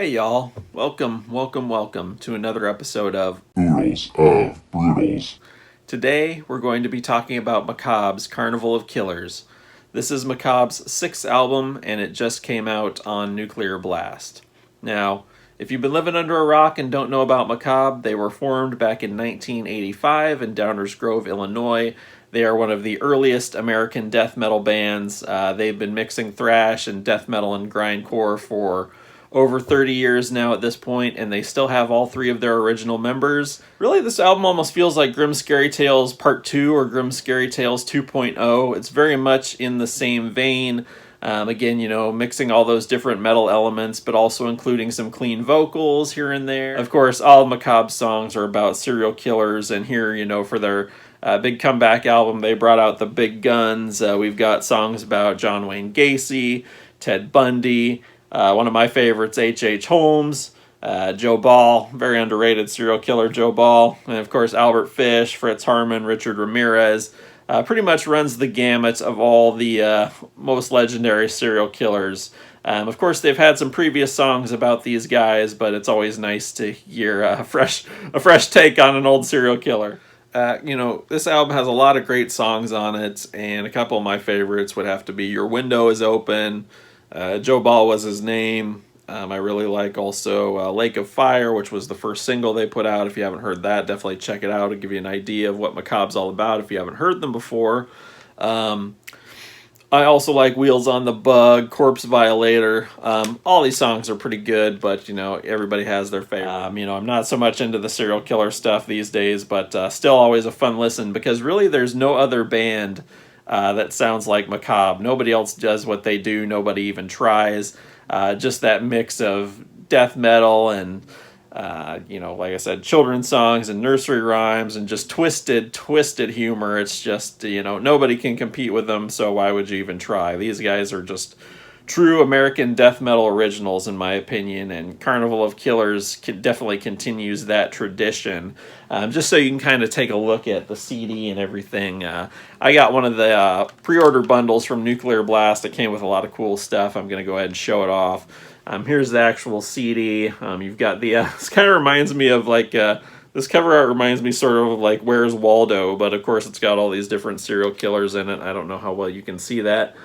Hey y'all, welcome to another episode of Oodles of Broodles. Today we're going to be talking about Macabre's Carnival of Killers. This is Macabre's sixth album and it just came out on Nuclear Blast. Now, if you've been living under a rock and don't know about Macabre, they were formed back in 1985 in Downers Grove, Illinois. They are one of the earliest American death metal bands. They've been mixing thrash and death metal and grindcore for over 30 years now at this point, and they still have all three of their original members. Really, this album almost feels like Grim Scary Tales Part 2 or Grim Scary Tales 2.0. It's very much in the same vein. Again, mixing all those different metal elements, but also including some clean vocals here and there. Of course, all Macabre's songs are about serial killers, and here, for their big comeback album, they brought out the big guns. We've got songs about John Wayne Gacy, Ted Bundy, one of my favorites, H.H. Holmes, Joe Ball, very underrated serial killer Joe Ball, and of course Albert Fish, Fritz Harman, Richard Ramirez. Pretty much runs the gamut of all the most legendary serial killers. Of course, they've had some previous songs about these guys, but it's always nice to hear a fresh take on an old serial killer. This album has a lot of great songs on it, and a couple of my favorites would have to be Your Window is Open, Joe Ball was his name. I really like also Lake of Fire, which was the first single they put out. If you haven't heard that, definitely check it out. It'll give you an idea of what Macabre's all about if you haven't heard them before. I also like Wheels on the Bug, Corpse Violator. All these songs are pretty good, but, everybody has their favorite. I'm not so much into the serial killer stuff these days, but still always a fun listen because really there's no other band that sounds like Macabre. Nobody else does what they do. Nobody even tries. Just that mix of death metal and, like I said, children's songs and nursery rhymes and just twisted humor. It's just, nobody can compete with them, so why would you even try? These guys are just true American death metal originals, in my opinion, and Carnival of Killers definitely continues that tradition. Just so you can kind of take a look at the CD and everything. I got one of the pre-order bundles from Nuclear Blast. It came with a lot of cool stuff. I'm going to go ahead and show it off. Here's the actual CD. You've got the... this kind of reminds me of like... this cover art reminds me sort of like Where's Waldo, but of course it's got all these different serial killers in it. I don't know how well you can see that.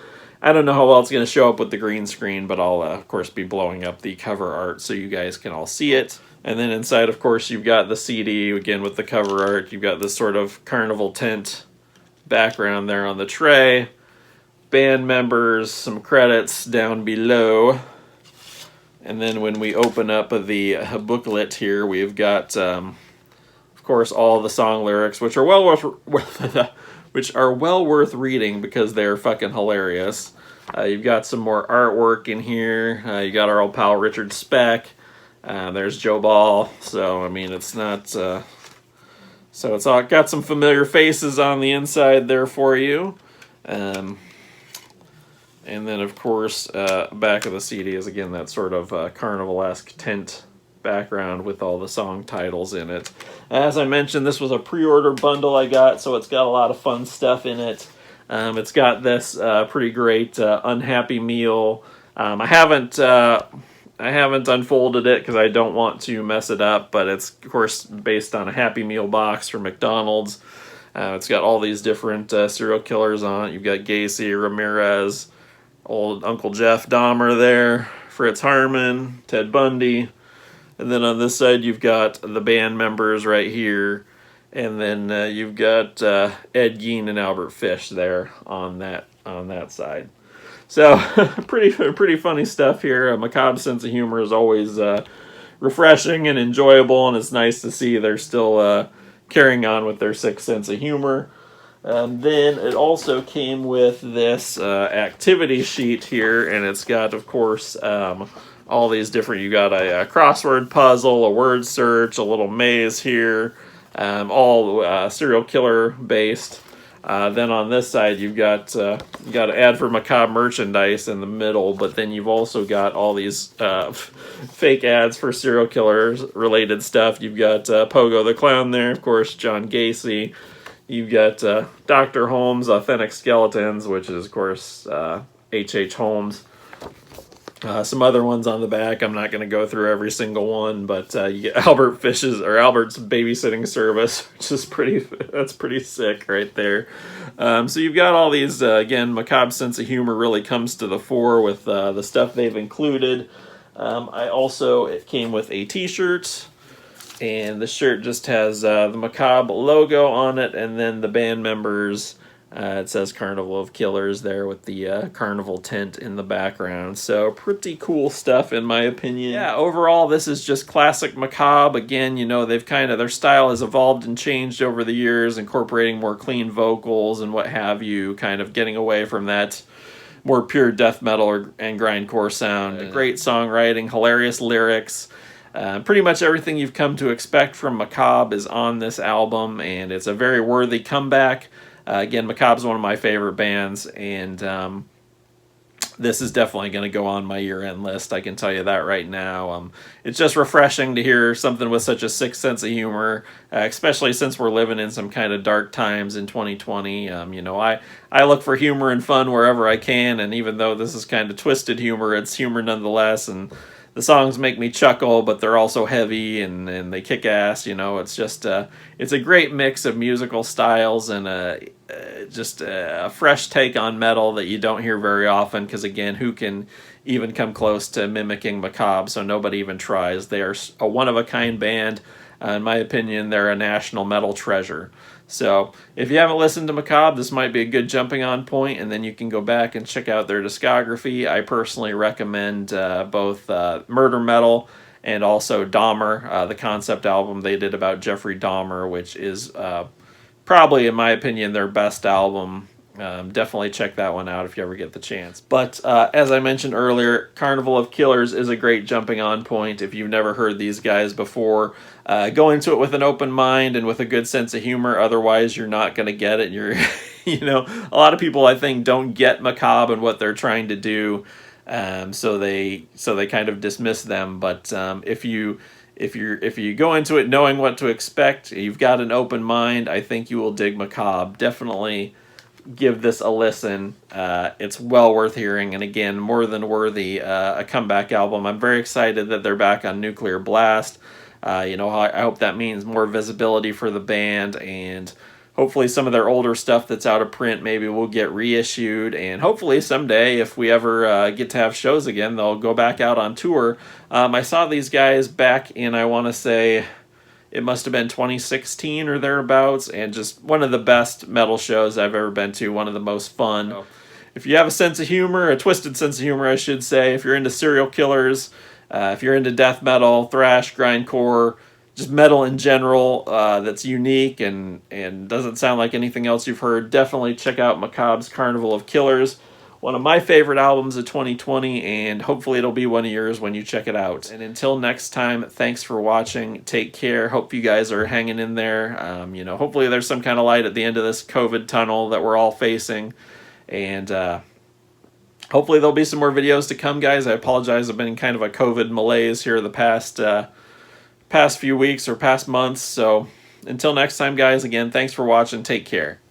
I don't know how well it's going to show up with the green screen, but I'll, of course, be blowing up the cover art so you guys can all see it. And then inside, of course, you've got the CD, again, with the cover art. You've got this sort of carnival tent background there on the tray. Band members, some credits down below. And then when we open up the booklet here, we've got, of course, all the song lyrics, which are well worth reading because they're fucking hilarious. You've got some more artwork in here. You got our old pal Richard Speck. There's Joe Ball. So, it's not... so it's all got some familiar faces on the inside there for you. And then, of course, back of the CD is, again, that sort of carnival-esque tent background with all the song titles in it. As I mentioned, this was a pre-order bundle I got, so it's got a lot of fun stuff in it. It's got this pretty great Unhappy Meal. I haven't unfolded it because I don't want to mess it up, but it's, of course, based on a Happy Meal box from McDonald's. It's got all these different serial killers on it. You've got Gacy, Ramirez, old Uncle Jeff Dahmer there, Fritz Harman, Ted Bundy. And then on this side, you've got the band members right here. And then you've got Ed Gein and Albert Fish there on that side. So, pretty funny stuff here. Macabre's sense of humor is always refreshing and enjoyable, and it's nice to see they're still carrying on with their sixth sense of humor. Then it also came with this activity sheet here, and it's got, of course... all these different, you got a crossword puzzle, a word search, a little maze here, all serial killer based. Then on this side, you've got an ad for Macabre merchandise in the middle, but then you've also got all these fake ads for serial killers related stuff. You've got Pogo the Clown there, of course, John Gacy. You've got Dr. Holmes' Authentic Skeletons, which is, of course, H.H. Holmes. Some other ones on the back. I'm not going to go through every single one, but you get Albert's babysitting service, which is that's pretty sick right there. So you've got all these, again, Macabre's sense of humor really comes to the fore with the stuff they've included. It came with a t-shirt, and the shirt just has the Macabre logo on it, and then the band members. It says Carnival of Killers there with the carnival tent in the background. So pretty cool stuff in my opinion. Yeah, overall this is just classic Macabre. Again, their style has evolved and changed over the years, incorporating more clean vocals and what have you, kind of getting away from that more pure death metal and grindcore sound. Great songwriting, hilarious lyrics. Pretty much everything you've come to expect from Macabre is on this album, and it's a very worthy comeback. Again, Macabre's one of my favorite bands, and this is definitely going to go on my year-end list. I can tell you that right now. It's just refreshing to hear something with such a sick sense of humor, especially since we're living in some kind of dark times in 2020. I look for humor and fun wherever I can, and even though this is kind of twisted humor, it's humor nonetheless, and the songs make me chuckle, but they're also heavy and they kick ass. It's just it's a great mix of musical styles and just a fresh take on metal that you don't hear very often. Because again, who can even come close to mimicking Macabre? So nobody even tries. They are a one-of-a-kind band. In my opinion, they're a national metal treasure. So if you haven't listened to Macabre, this might be a good jumping on point, and then you can go back and check out their discography. I personally recommend both Murder Metal and also Dahmer, the concept album they did about Jeffrey Dahmer, which is probably, in my opinion, their best album. Definitely check that one out if you ever get the chance. But as I mentioned earlier, Carnival of Killers is a great jumping on point if you've never heard these guys before. Go into it with an open mind and with a good sense of humor. Otherwise, you're not going to get it. You're, a lot of people I think don't get Macabre and what they're trying to do, so they kind of dismiss them. But if you go into it knowing what to expect, you've got an open mind, I think you will dig Macabre. Definitely give this a listen. It's well worth hearing, and again, more than worthy, a comeback album. I'm very excited that they're back on Nuclear Blast. I hope that means more visibility for the band, and hopefully some of their older stuff that's out of print maybe will get reissued, and hopefully someday, if we ever get to have shows again, they'll go back out on tour. I saw these guys back in, I want to say, it must have been 2016 or thereabouts, and just one of the best metal shows I've ever been to, one of the most fun. Oh. If you have a sense of humor, a twisted sense of humor, I should say, if you're into serial killers, if you're into death metal, thrash, grindcore, just metal in general that's unique and doesn't sound like anything else you've heard, definitely check out Macabre's Carnival of Killers. One of my favorite albums of 2020, and hopefully it'll be one of yours when you check it out. And until next time, thanks for watching. Take care. Hope you guys are hanging in there. Hopefully there's some kind of light at the end of this COVID tunnel that we're all facing. And hopefully there'll be some more videos to come, guys. I apologize. I've been in kind of a COVID malaise here the past few weeks or past months. So until next time, guys, again, thanks for watching. Take care.